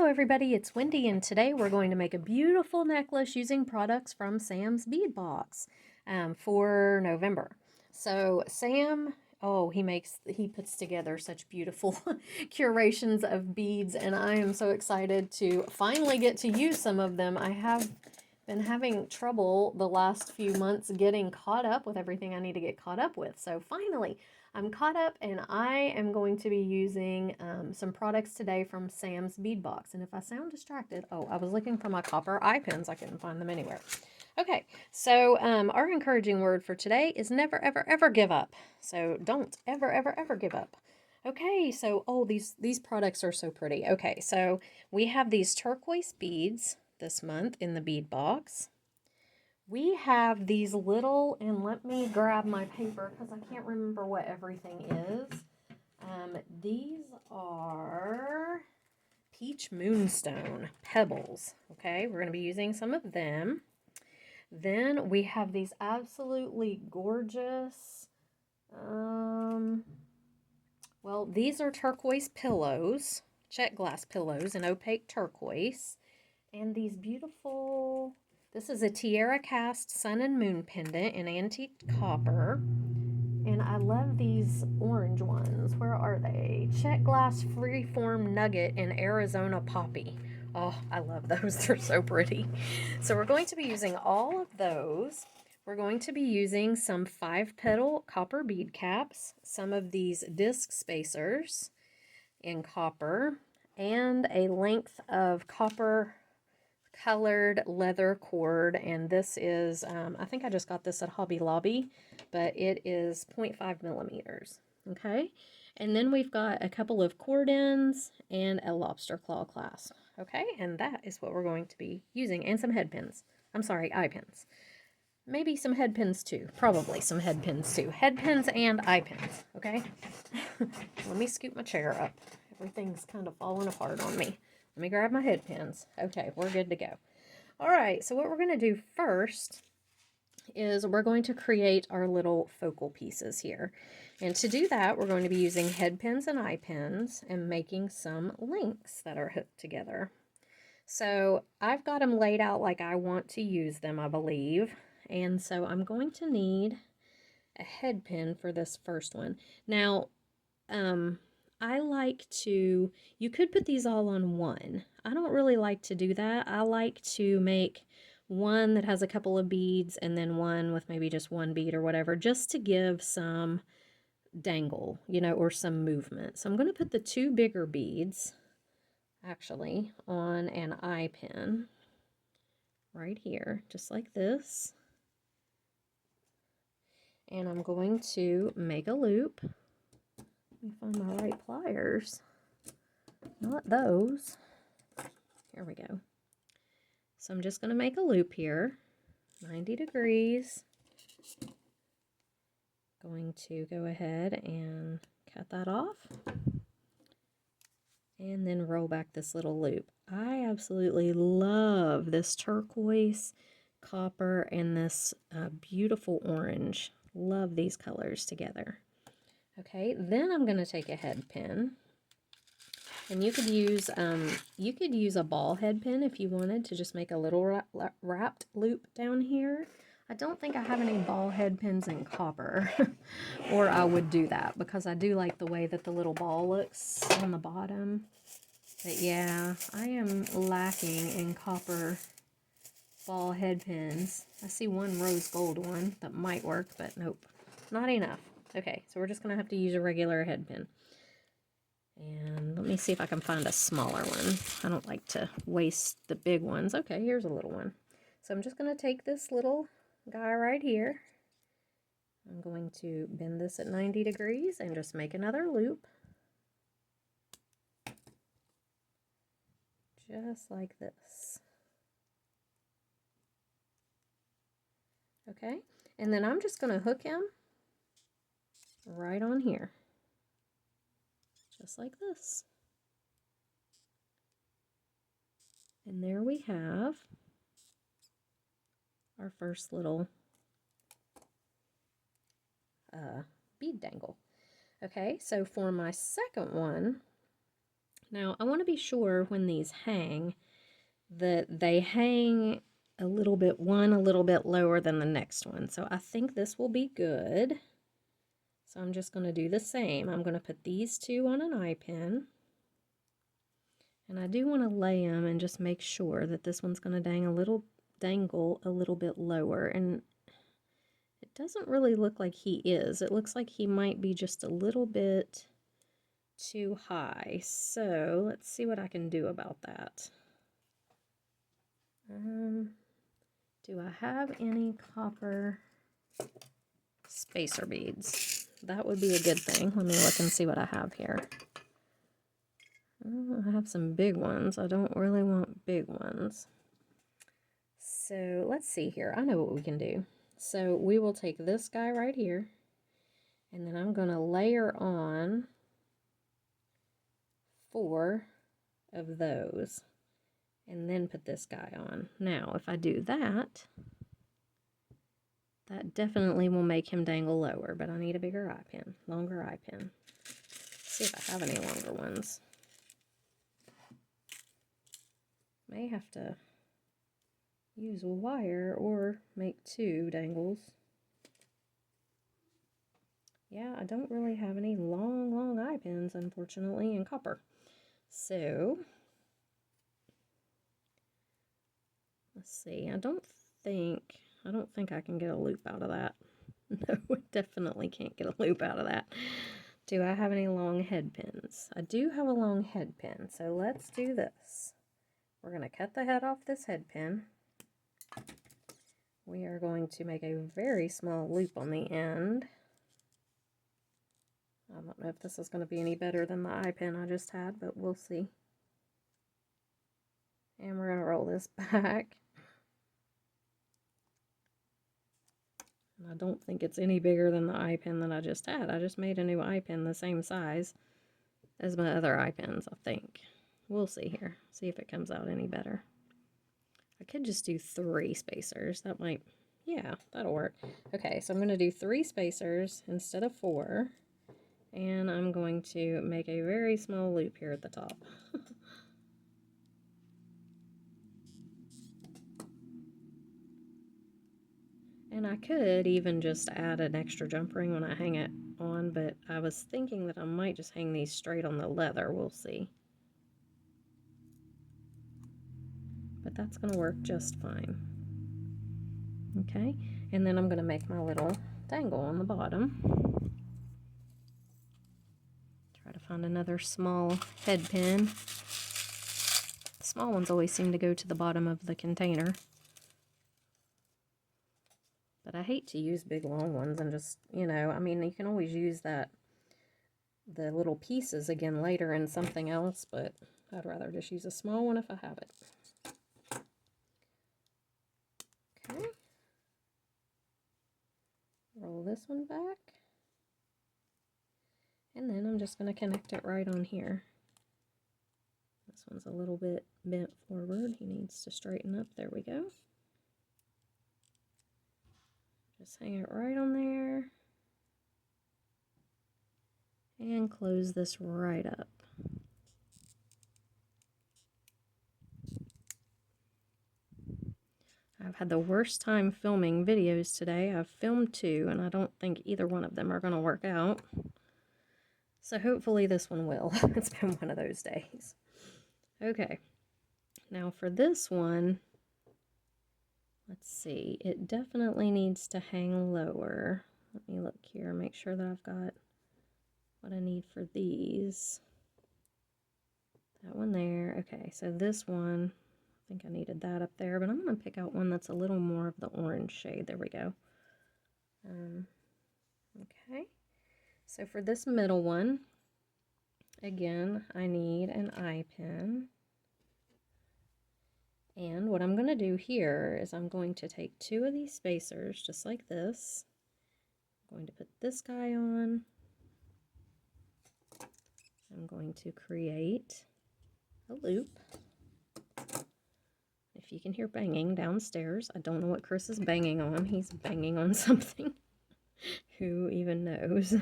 Hello everybody, it's Wendy, and today we're going to make a beautiful necklace using products from Sam's Bead Box for November. So Sam, oh, he puts together such beautiful curations of beads, and I am so excited to finally get to use some of them. I have been having trouble the last few months getting caught up with everything I need to get caught up with. So finally, I'm caught up, and I am going to be using some products today from Sam's Bead Box. And if I sound distracted, oh, I was looking for my copper eye pins. I couldn't find them anywhere. Okay, so our encouraging word for today is never, ever, ever give up. So don't ever, ever, ever give up. Okay, so, oh, these products are so pretty. Okay, so we have these turquoise beads this month in the bead box. We have these little, and let me grab my paper because I can't remember what everything is. These are Peach Moonstone Pebbles. Okay, we're going to be using some of them. Then we have these absolutely gorgeous, well, these are turquoise pillows, check glass pillows in opaque turquoise. And these beautiful, this is a tiara cast sun and moon pendant in antique copper. And I love these orange ones. Where are they? Check glass freeform nugget in Arizona poppy. Oh, I love those. They're so pretty. So we're going to be using all of those. We're going to be using some 5-petal copper bead caps, some of these disc spacers in copper, and a length of copper colored leather cord, and this is I think I just got this at Hobby Lobby, but it is 0.5 millimeters. Okay, and then we've got a couple of cord ends and a lobster claw clasp. Okay, and that is what we're going to be using, and some head pins. I'm sorry, eye pins. Maybe some head pins too. Probably some head pins too. Head pins and eye pins. Okay, let me scoop my chair up. Everything's kind of falling apart on me. Let me grab my head pins. Okay, we're good to go. All right, so what we're going to do first is we're going to create our little focal pieces here. And to do that, we're going to be using head pins and eye pins and making some links that are hooked together. So I've got them laid out like I want to use them, I believe. And so I'm going to need a head pin for this first one. Now, I like to, you could put these all on one. I don't really like to do that. I like to make one that has a couple of beads and then one with maybe just one bead or whatever, just to give some dangle, you know, or some movement. So I'm going to put the 2 bigger beads actually on an eye pin right here, just like this. And I'm going to make a loop. Let me find my right pliers. Not those. Here we go. So I'm just going to make a loop here, 90 degrees. Going to go ahead and cut that off. And then roll back this little loop. I absolutely love this turquoise, copper, and this beautiful orange. Love these colors together. Okay, then I'm going to take a head pin. And you could use a ball head pin if you wanted to just make a little wrapped loop down here. I don't think I have any ball head pins in copper, or I would do that because I do like the way that the little ball looks on the bottom. But yeah, I am lacking in copper ball head pins. I see one rose gold one that might work, but nope, not enough. Okay, so we're just going to have to use a regular head pin. And let me see if I can find a smaller one. I don't like to waste the big ones. Okay, here's a little one. So I'm just going to take this little guy right here. I'm going to bend this at 90 degrees and just make another loop. Just like this. Okay, and then I'm just going to hook him right on here. Just like this. And there we have our first little bead dangle. Okay, so for my second one, Now, I want to be sure when these hang that they hang a little bit lower than the next one. So I think this will be good. So I'm just going to do the same. I'm going to put these two on an eye pin. And I do want to lay them and just make sure that this one's going to dangle a little bit lower. And it doesn't really look like he is. It looks like he might be just a little bit too high. So let's see what I can do about that. Do I have any copper spacer beads? That would be a good thing. Let me look and see what I have here. I have some big ones. I don't really want big ones. So let's see here. I know what we can do. So we will take this guy right here, and then I'm going to layer on 4 of those, and then put this guy on. Now, if I do that, that definitely will make him dangle lower, but I need a bigger eye pin, longer eye pin. Let's see if I have any longer ones. May have to use a wire or make 2 dangles. Yeah, I don't really have any long eye pins, unfortunately, in copper. So, let's see. I don't think I can get a loop out of that. No, I definitely can't get a loop out of that. Do I have any long head pins? I do have a long head pin, so let's do this. We're going to cut the head off this head pin. We are going to make a very small loop on the end. I don't know if this is going to be any better than the eye pin I just had, but we'll see. And we're going to roll this back. And I don't think it's any bigger than the eye pin that I just had. I just made a new eye pin the same size as my other eye pins, I think. We'll see here. See if it comes out any better. I could just do 3 spacers. That might, yeah, that'll work. Okay, so I'm going to do 3 spacers instead of 4. And I'm going to make a very small loop here at the top. And I could even just add an extra jump ring when I hang it on, but I was thinking that I might just hang these straight on the leather. We'll see. But that's going to work just fine. Okay, and then I'm going to make my little dangle on the bottom. Try to find another small head pin. The small ones always seem to go to the bottom of the container. But I hate to use big long ones and just, you know, I mean, you can always use the little pieces again later in something else, but I'd rather just use a small one if I have it. Okay. Roll this one back. And then I'm just going to connect it right on here. This one's a little bit bent forward. He needs to straighten up. There we go. Just hang it right on there. And close this right up. I've had the worst time filming videos today. I've filmed 2, and I don't think either one of them are going to work out. So hopefully this one will. It's been one of those days. Okay. Now for this one, let's see. It definitely needs to hang lower. Let me look here, make sure that I've got what I need for these. That one there. Okay, so this one, I think I needed that up there, but I'm going to pick out one that's a little more of the orange shade. There we go. Okay, so for this middle one, again, I need an eye pin. And what I'm going to do here is I'm going to take 2 of these spacers, just like this. I'm going to put this guy on. I'm going to create a loop. If you can hear banging downstairs, I don't know what Chris is banging on. He's banging on something. Who even knows?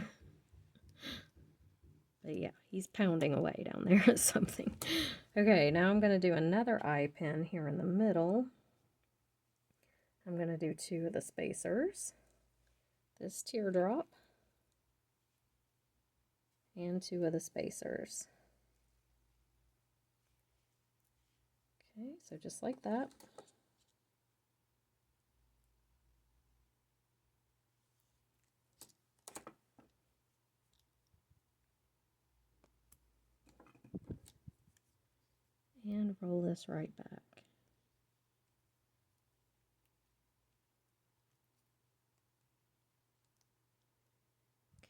But yeah, he's pounding away down there at something. Okay, now I'm going to do another eye pin here in the middle. I'm going to do 2 of the spacers. This teardrop. And 2 of the spacers. Okay, so just like that. And roll this right back.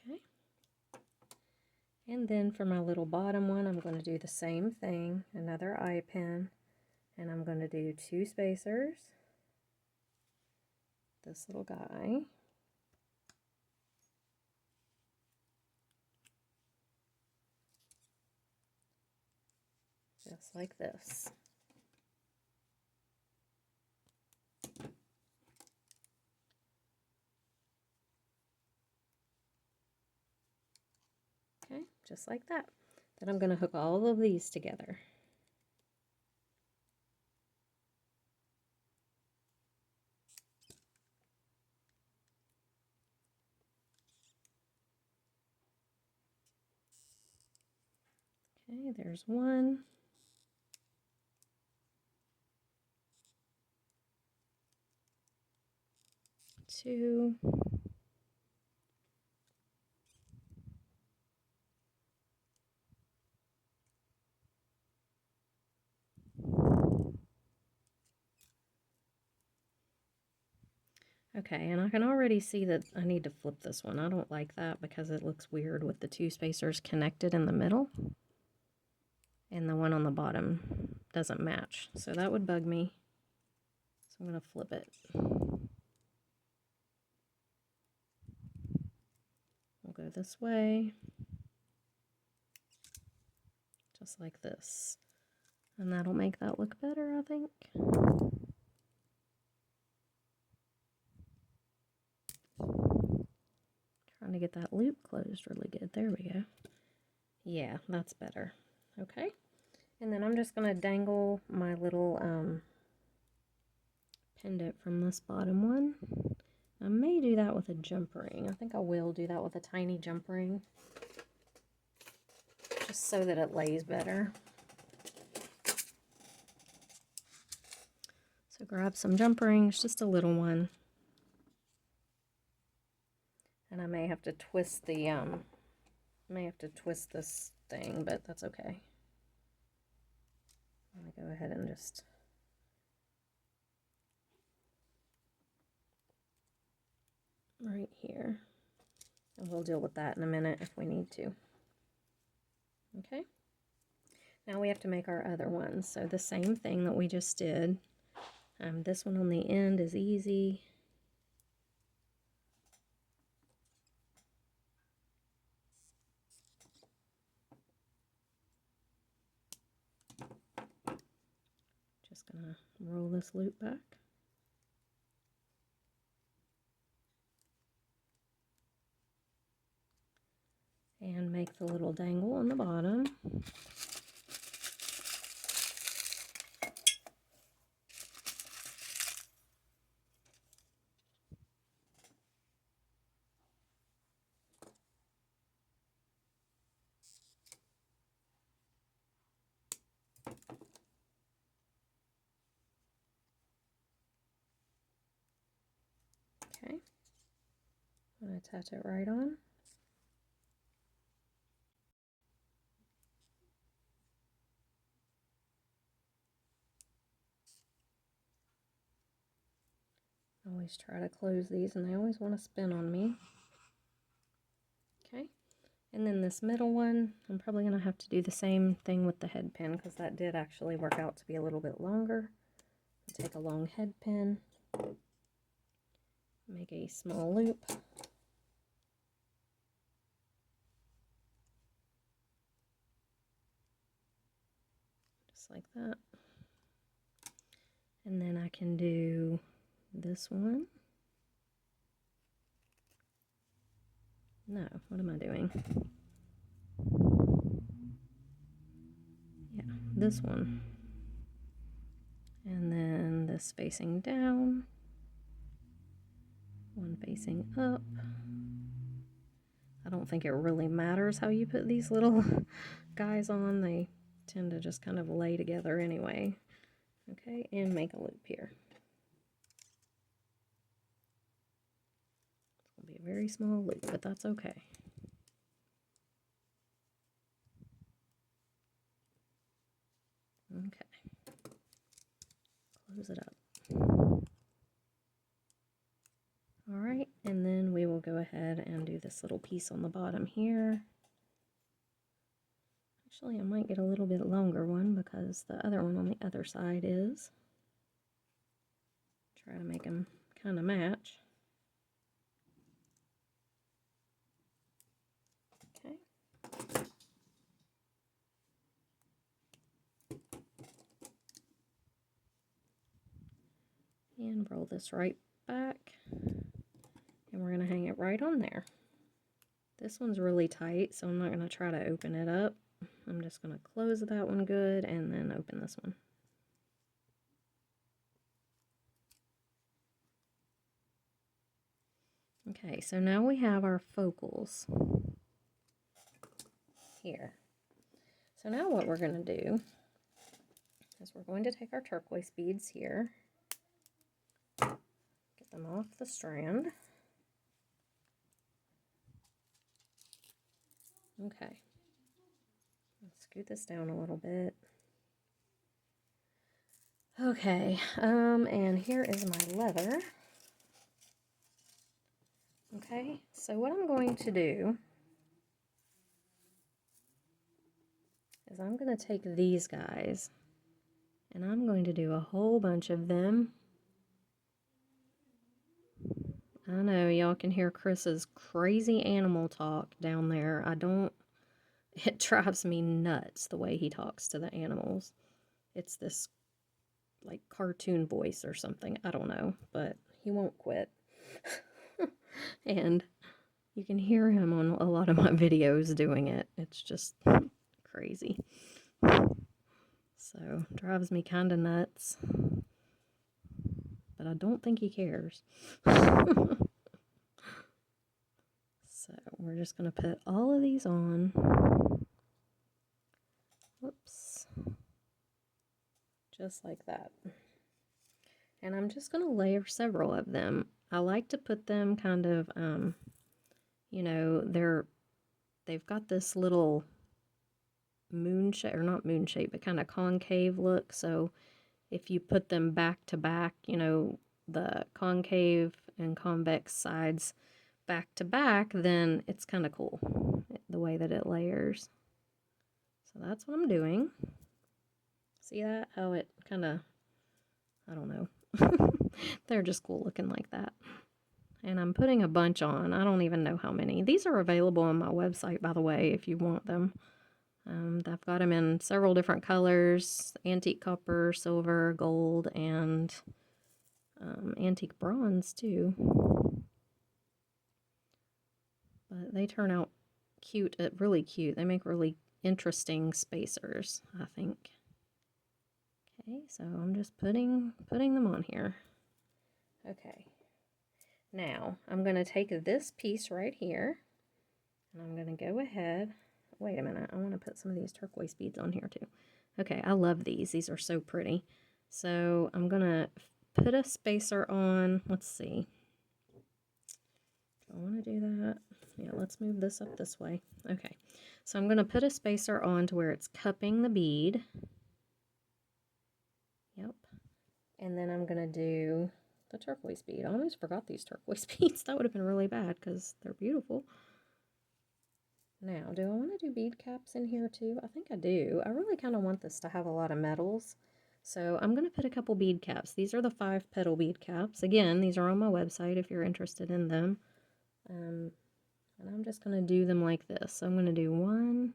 Okay. And then for my little bottom one, I'm going to do the same thing, another eye pin, and I'm going to do 2 spacers, this little guy, just like this. Okay, just like that. Then I'm going to hook all of these together. Okay, there's 1. 2. Okay, and I can already see that I need to flip this one. I don't like that because it looks weird with the 2 spacers connected in the middle. And the one on the bottom doesn't match. So that would bug me. So I'm going to flip it. We'll go this way. Just like this. And that'll make that look better, I think. Trying to get that loop closed really good. There we go. Yeah, that's better. Okay. And then I'm just going to dangle my little pendant from this bottom one. I may do that with a jump ring. I think I will do that with a tiny jump ring. Just so that it lays better. So grab some jump rings, just a little one. And I may have to twist the, this thing, but that's okay. I'm going to go ahead and just right here. And we'll deal with that in a minute if we need to. Okay. Now we have to make our other ones. So the same thing that we just did. This one on the end is easy. Just gonna roll this loop back. And make the little dangle on the bottom. Okay, I'm going to attach it right on. I always try to close these and they always want to spin on me. Okay, and then this middle one, I'm probably going to have to do the same thing with the head pin because that did actually work out to be a little bit longer. Take a long head pin, make a small loop. Just like that. And then I can do this one. No, what am I doing? this one. And then this facing down, one facing up. I don't think it really matters how you put these little guys on. They tend to just kind of lay together anyway. Okay, and make a loop here. It's going to be a very small loop, but that's okay. Okay. Close it up. Alright, and then we will go ahead and do this little piece on the bottom here. Actually, I might get a little bit longer one because the other one on the other side is. Try to make them kind of match. Okay. And roll this right back. And we're going to hang it right on there. This one's really tight, so I'm not going to try to open it up. I'm just going to close that one good and then open this one. Okay, so now we have our focals here. So now what we're going to do is we're going to take our turquoise beads here, get them off the strand. Okay, let's scoot this down a little bit. Okay, and here is my leather. Okay, so what I'm going to do is I'm going to take these guys and I'm going to do a whole bunch of them. I know y'all can hear Chris's crazy animal talk down there. It drives me nuts the way he talks to the animals. It's this like cartoon voice or something. I don't know, but he won't quit. And you can hear him on a lot of my videos doing it. It's just crazy. So, drives me kind of nuts. But I don't think he cares. So, we're just going to put all of these on. Whoops. Just like that. And I'm just going to layer several of them. I like to put them kind of, you know, they've got this little moon shape, or not moon shape, but kind of concave look. So if you put them back to back, you know, the concave and convex sides back to back, then it's kind of cool the way that it layers. So that's what I'm doing. See that? How it kind of, I don't know. They're just cool looking like that. And I'm putting a bunch on. I don't even know how many. These are available on my website, by the way, if you want them. I've got them in several different colors: antique copper, silver, gold, and antique bronze too. But they turn out cute, really cute. They make really interesting spacers, I think. Okay, so I'm just putting them on here. Okay. Now, I'm going to take this piece right here, and I'm going to go ahead. Wait a minute, I want to put some of these turquoise beads on here too. Okay, I love these. These are so pretty. So I'm going to put a spacer on. Let's see. Do I want to do that? Yeah, let's move this up this way. Okay, so I'm going to put a spacer on to where it's cupping the bead. Yep. And then I'm going to do the turquoise bead. I almost forgot these turquoise beads. That would have been really bad because they're beautiful. Now, do I want to do bead caps in here too? I think I do. I really kind of want this to have a lot of metals. So I'm going to put a couple bead caps. These are the 5 petal bead caps. Again, these are on my website if you're interested in them. And I'm just going to do them like this. So I'm going to do 1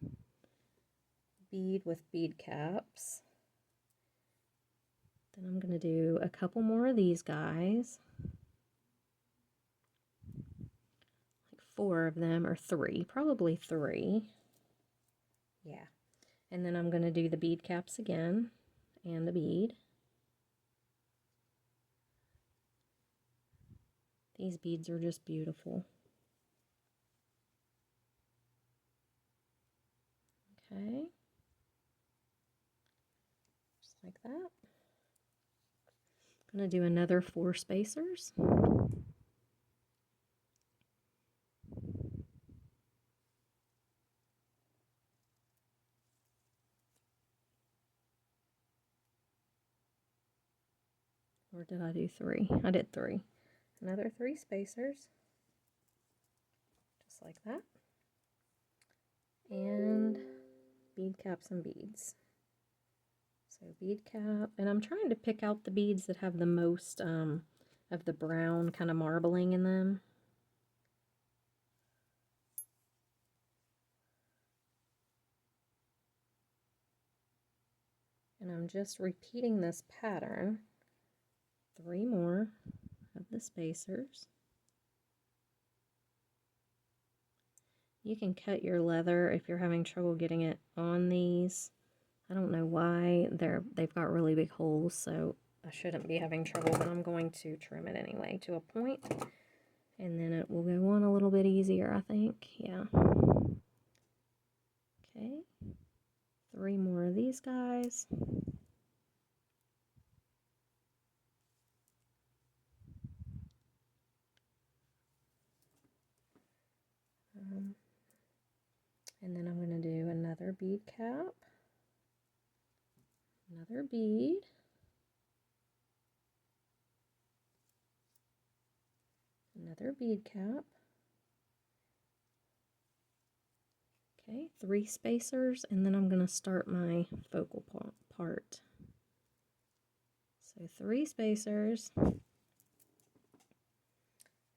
bead with bead caps. Then I'm going to do a couple more of these guys. Like 4 of them, or 3. Probably 3. Yeah. And then I'm going to do the bead caps again and the bead. These beads are just beautiful. Okay. Just like that. I'm going to do another 4 spacers. Or did I do 3? I did 3. Another 3 spacers. Just like that. And bead caps and beads. So bead cap, and I'm trying to pick out the beads that have the most of the brown kind of marbling in them. And I'm just repeating this pattern. 3 more of the spacers. You can cut your leather if you're having trouble getting it on these. I don't know why they've got really big holes, so I shouldn't be having trouble, but I'm going to trim it anyway to a point, and then it will go on a little bit easier, I think. Yeah. Okay. 3 more of these guys. And then I'm going to do another bead cap, another bead, another bead cap. Okay, 3 spacers, and then I'm going to start my focal part. So 3 spacers,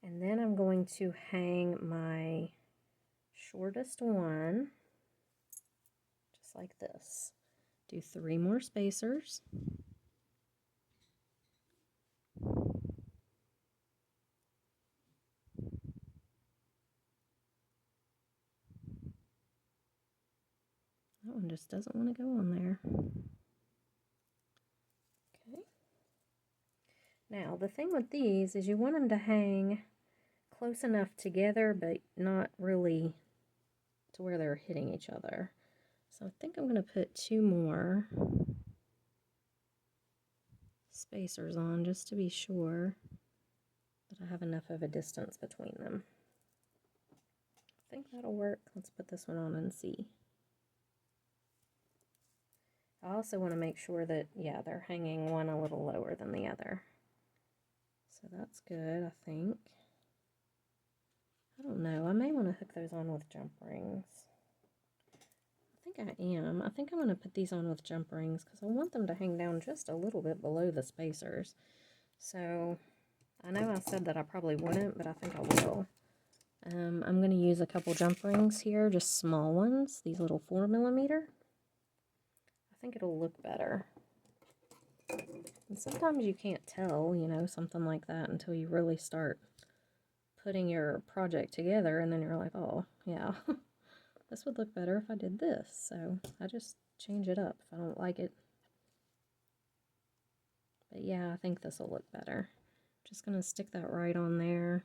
and then I'm going to hang my shortest one, just like this. Do 3 more spacers. That one just doesn't want to go on there. Okay. Now, the thing with these is you want them to hang close enough together, but not really to where they're hitting each other. So I think I'm going to put 2 more spacers on just to be sure that I have enough of a distance between them. I think that'll work. Let's put this one on and see. I also want to make sure that, yeah, they're hanging one a little lower than the other. So that's good, I think. I don't know. I may want to hook those on with jump rings. I think I am. I think I'm going to put these on with jump rings because I want them to hang down just a little bit below the spacers. So I know I said that I probably wouldn't, but I think I will. I'm going to use a couple jump rings here, just small ones, these little 4mm. I think it'll look better. And sometimes you can't tell, you know, something like that until you really start putting your project together, and then you're like, oh, yeah, this would look better if I did this. So I just change it up if I don't like it. But yeah, I think this will look better. Just going to stick that right on there.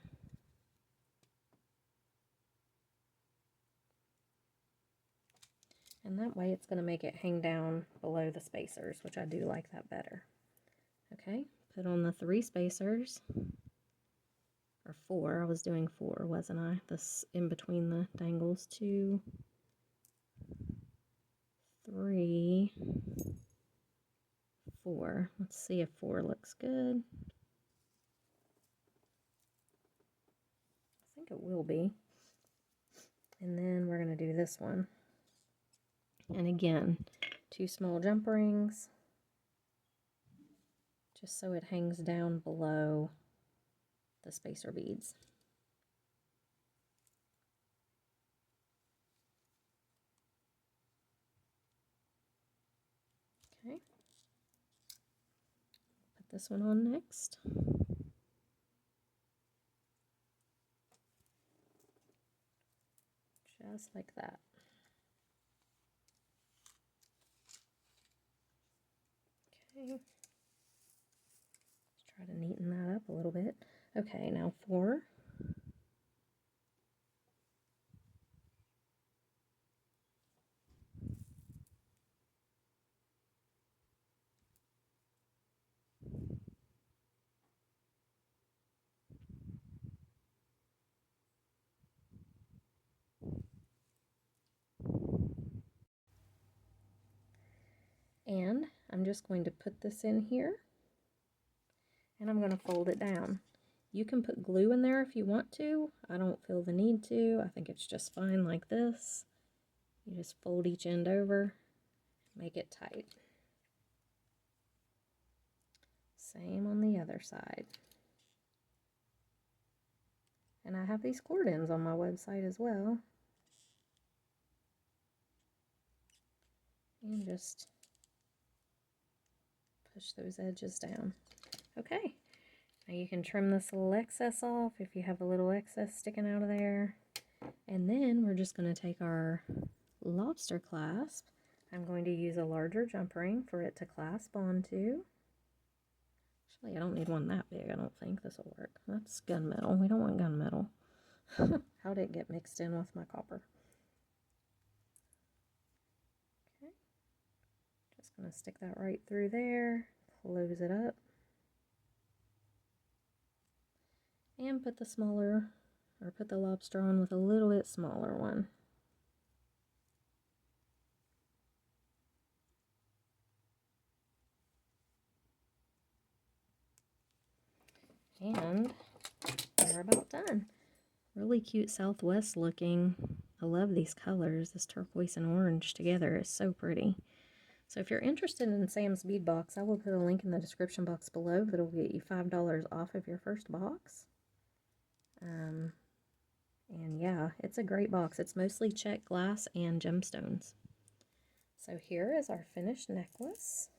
And that way it's going to make it hang down below the spacers, which I do like that better. Okay, put on the 3 spacers. Or 4, I was doing 4, wasn't I? This in between the dangles. 2, 3, 4. Let's see if 4 looks good. I think it will be. And then we're going to do this one. And again, 2 small jump rings, just so it hangs down below the spacer beads. Okay. Put this one on next. Just like that. Let's try to neaten that up a little bit. Okay, now 4. And I'm just going to put this in here, and I'm going to fold it down. You can put glue in there if you want to. I don't feel the need to. I think it's just fine like this. You just fold each end over, make it tight. Same on the other side. And I have these cord ends on my website as well. And just push those edges down. Okay, now you can trim this little excess off if you have a little excess sticking out of there. And then we're just going to take our lobster clasp. I'm going to use a larger jump ring for it to clasp onto. Actually, I don't need one that big, I don't think. This will work. That's gunmetal. We don't want gunmetal. How did it get mixed in with my copper? Okay. Just going to stick that right through there, close it up, and put the smaller, or put the lobster on with a little bit smaller one. And we're about done. Really cute Southwest looking. I love these colors. This turquoise and orange together is so pretty. So if you're interested in Sam's bead box, I will put a link in the description box below that'll get you $5 off of your first box. And yeah, it's a great box. It's mostly check glass and gemstones. So here is our finished necklace.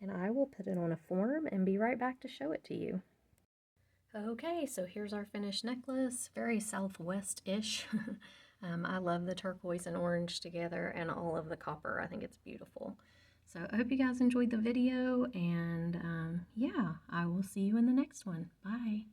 And I will put it on a form and be right back to show it to you. Okay, so here's our finished necklace. Very Southwest-ish. I love the turquoise and orange together and all of the copper. I think it's beautiful. So I hope you guys enjoyed the video, and yeah, I will see you in the next one. Bye.